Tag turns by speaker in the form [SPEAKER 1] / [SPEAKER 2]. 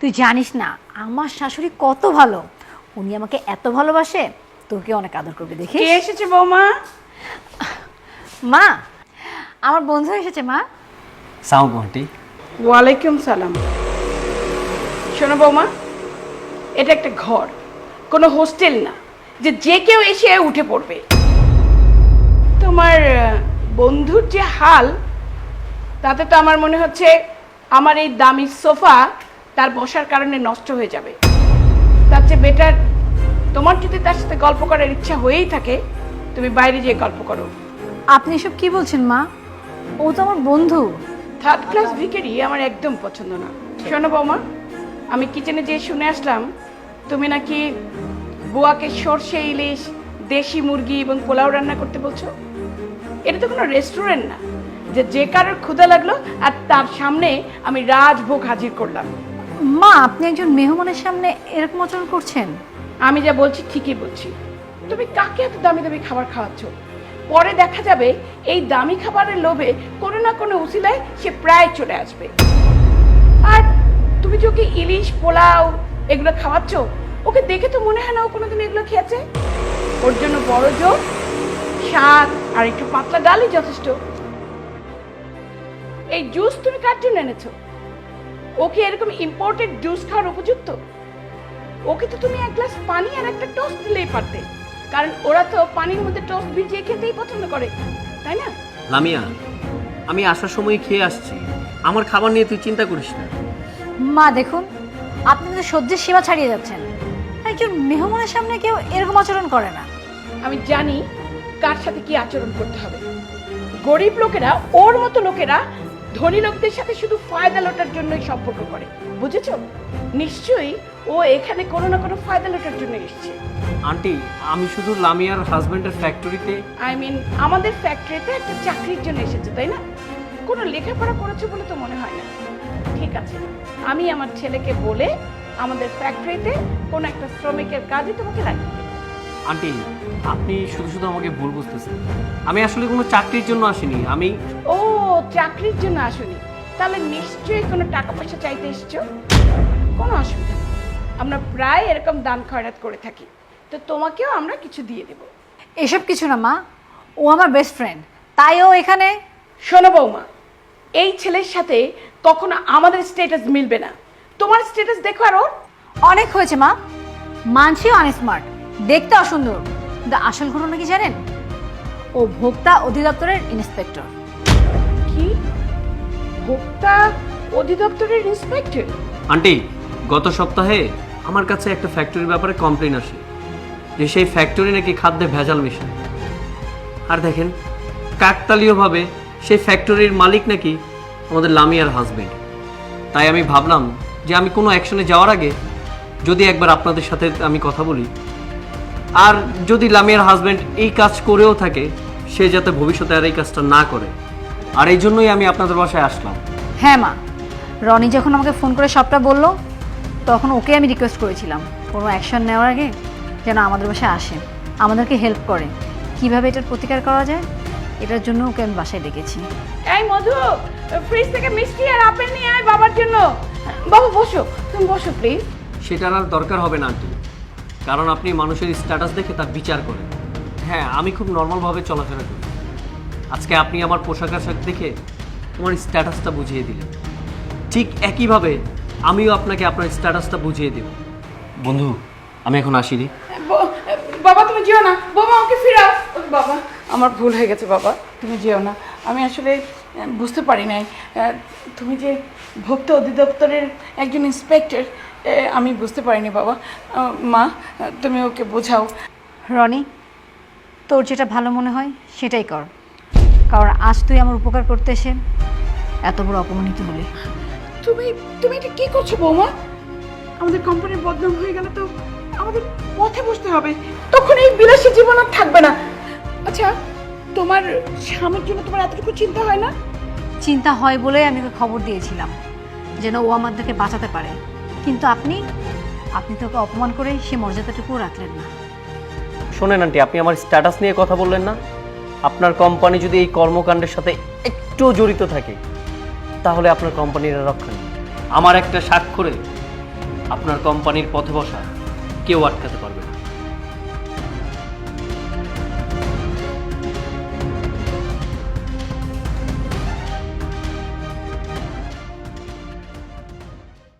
[SPEAKER 1] তুই জানিস না আমার শাশুড়ি কত ভালো, উনি আমাকে এত ভালোবাসে, তোকে অনেক আদর করবে দেখে।
[SPEAKER 2] কে এসেছে বৌমা?
[SPEAKER 1] মা, আমার বন্ধু এসেছে মা।
[SPEAKER 3] সালাম আন্টি।
[SPEAKER 2] ওয়ালাইকুম সালাম। শোনো বৌমা, এটা একটা ঘর, কোনো হোস্টেল না যে যে কেউ এসে উঠে পড়বে। তোমার বন্ধুর যে হাল, তাতে তো আমার মনে হচ্ছে আমার এই দামি সোফা তার বসার কারণে নষ্ট হয়ে যাবে। তার চেয়ে বেটার, তোমার যদি তার সাথে গল্প করার ইচ্ছা হয়েই থাকে, তুমি বাইরে যেয়ে গল্প করো।
[SPEAKER 1] আপনি এসব কি বলছেন মা? ও তো আমার বন্ধু।
[SPEAKER 2] থার্ড ক্লাস ভিখারি আমার একদম পছন্দ না। শোনো বৌমা, আমি কিচেনে যেয়ে শুনে আসলাম তুমি নাকি বুয়াকে সর্ষে ইলিশ, দেশি মুরগি এবং পোলাও রান্না করতে বলছো। এটা তো কোনো রেস্টুরেন্ট না যে যে কারোর ক্ষুধা লাগলো আর তার সামনে আমি রাজভোগ হাজির করলাম।
[SPEAKER 1] মা, আপনি একজন মেহমানের সামনে এরকম আচরণ করছেন?
[SPEAKER 2] আমি যা বলছি ঠিকই বলছি। তুমি কাকে এত দামি দামি খাবার খাওয়াচ্ছ? পরে দেখা যাবে এই দামি খাবারের লোভে কোনো না কোনো উসিলায় সে প্রায় চলে আসবে। আর তুমি যে ওকে ইলিশ, পোলাও এগুলো খাওয়াচ্ছ, ওকে দেখে তো মনে হয় না ও কোনোদিন এগুলো খেয়েছে। ওর জন্য বড় জোর শাক আর একটু পাতলা ডালই যথেষ্ট। এই জুস তুমি কার জন্য এনেছো? ওকে এরকম ইম্পোর্টেড জুস খাওয়ার উপযুক্ত? ওকে তো তুমি এক গ্লাস পানি আর একটা টোস্ট দিলেই পারতে, কারণ ওরা তো পানির মধ্যে টোস্ট ভিজিয়ে খেতেই পছন্দ করে, তাই না?
[SPEAKER 3] লামিয়া, আমি আসার সময় খেয়ে আসছি, আমার খাবার নিয়ে তুই চিন্তা করিস না।
[SPEAKER 1] মা দেখুন, আপনি কিন্তু সহ্যের সীমা ছাড়িয়ে যাচ্ছেন। একজন মেহমানের সামনে কেউ এরকম আচরণ করে না।
[SPEAKER 2] আমি জানি কার সাথে কি আচরণ করতে হবে। গরিব লোকেরা, ওর মতো লোকেরা ধনী লোকদের সাথে শুধু ফায়দা লোটার জন্যই সম্পর্ক করে, বুঝেছো? নিশ্চয়ই ও এখানে কোনো না কোনো ফায়দা লোটার জন্য এসেছে।
[SPEAKER 3] আন্টি, আমি শুধু লামিয়ার হাজবেন্ডের ফ্যাক্টরিতে
[SPEAKER 2] আমাদের ফ্যাক্টরিতে একটা চাকরির জন্য এসেছে, তাই না? কোনো লেখাপড়া করেছে বলে তো মনে হয় না। ঠিক আছে, আমি আমার ছেলেকে বলে আমাদের ফ্যাক্টরিতে কোনো একটা শ্রমিকের কাজে তোমাকে লাগিয়ে দেবো।
[SPEAKER 3] আন্টি, আপনি শুধু শুধু আমাকে ভুল বুঝতেছেন। আমি আসলে কোনো চাকরির জন্য আসিনি। আমি
[SPEAKER 2] ও, চাকরির জন্য আসুনি? তাহলে নিশ্চয়ই কোনো টাকা পয়সা চাইতে এসছো। কোনো অসুবিধা নেই, আমরা প্রায় এরকম দান খয়রাত করে থাকি, তো তোমাকেও আমরা কিছু দিয়ে দেব।
[SPEAKER 1] এসব কিছু না মা, ও আমার বেস্ট ফ্রেন্ড, তাই ও এখানে।
[SPEAKER 2] শোনো বৌমা, এই ছেলের সাথে কখনো আমাদের স্ট্যাটাস মিলবে না। তোমার স্ট্যাটাস দেখো আর ওর।
[SPEAKER 1] অনেক হয়েছে মা, মানছি আনস্মার্ট, দেখতে অসুন্দর, কিন্তু আসল ঘটনা কি জানেন? ও ভোক্তা অধিদপ্তরের ইন্সপেক্টর।
[SPEAKER 2] কি? ভোক্তা অধিদপ্তরের ইন্সপেক্টর?
[SPEAKER 3] আন্টি, গত সপ্তাহে আমার কাছে একটা ফ্যাক্টরির ব্যাপারে কমপ্লেন আসে যে সেই ফ্যাক্টরি নাকি খাদ্যে ভেজাল মেশায়। আর দেখেন, কাকতালীয়ভাবে সেই ফ্যাক্টরির মালিক নাকি আমাদের লামিয়ার হাজবেন্ড। তাই আমি ভাবলাম যে আমি কোনো অ্যাকশনে যাওয়ার আগে যদি একবার আপনাদের সাথে আমি কথা বলি, আর যদি লামিয়ার হাজবেন্ড এই কাজ করেও থাকে, সে যাতে ভবিষ্যতে আর এই কাজটা না করে। আর এই জন্যই আমি আপনাদের বাসায় আসলাম।
[SPEAKER 1] হ্যাঁ মা, রনি যখন আমাকে ফোন করে সবটা বললো, তখন ওকে আমি রিকোয়েস্ট করেছিলাম কোনো অ্যাকশন নেওয়ার আগে যেন আমাদের বাসায় আসে, আমাদেরকে হেল্প করে, কিভাবে এটার প্রতিকার করা যায়, এটার জন্য ওকে আমি বাসায় ডেকেছি।
[SPEAKER 2] এই মধু, ফ্রিজ থেকে মিষ্টি আর আপেল নিয়ে আয় বাবার জন্য। বাবা বসো, তুমি বসো প্লিজ।
[SPEAKER 3] সেটার আর দরকার হবে না আন্টি, কারণ আপনি মানুষের স্ট্যাটাস দেখে তার বিচার করেন। হ্যাঁ, আমি খুব নর্মালভাবে চলাফেরা করি। আজকে আপনি আমার পোশাক আশাক দেখে তোমার স্ট্যাটাসটা বুঝিয়ে দিলেন, ঠিক একইভাবে আমিও আপনাকে আপনার স্ট্যাটাসটা বুঝিয়ে দেব। বন্ধু, আমি এখন আসি রে।
[SPEAKER 2] বাবা তুমি যেও না, বাবা ওকে ফিরাও। বাবা, আমার ভুল হয়ে গেছে বাবা, তুমি যেও না। আমি আসলে বুঝতে পারি নাই তুমি যে ভোক্তা অধিদপ্তরের একজন ইন্সপেক্টর, আমি বুঝতে পারিনি বাবা। মা, তুমি ওকে বোঝাও।
[SPEAKER 1] রনি, তোর যেটা ভালো মনে হয় সেটাই কর, কারণ আজ তুই আমার উপকার করতে এসে এত বড় অপমানিত হলি।
[SPEAKER 2] তুমি তুমি এটা কি করছো বৌমা? আমাদের কোম্পানির বদনাম হয়ে গেলে তো আমাদের পথে বসতে হবে, তখন এই বিলাসী জীবন আর থাকবে না। আচ্ছা, তোমার স্বামীর জন্য তোমার এতটুকু চিন্তা হয় না?
[SPEAKER 1] চিন্তা হয় বলেই আমি ওকে খবর দিয়েছিলাম যেন ও আমাদেরকে বাঁচাতে পারে, কিন্তু আপনি তো ওকে অপমান করে সে মর্যাদাটুকুও রাখলেন না।
[SPEAKER 3] শোনেন আন্টি, আপনি আমার স্ট্যাটাস নিয়ে কথা বললেন না? আপনার কোম্পানি যদি এই কর্মকাণ্ডের সাথে একটু জড়িত থাকে, তাহলে আপনার কোম্পানির রক্ষা নেই। আমার একটা স্বাক্ষরে আপনার কোম্পানির পথে বসা কেউ আটকাতে পারবে না।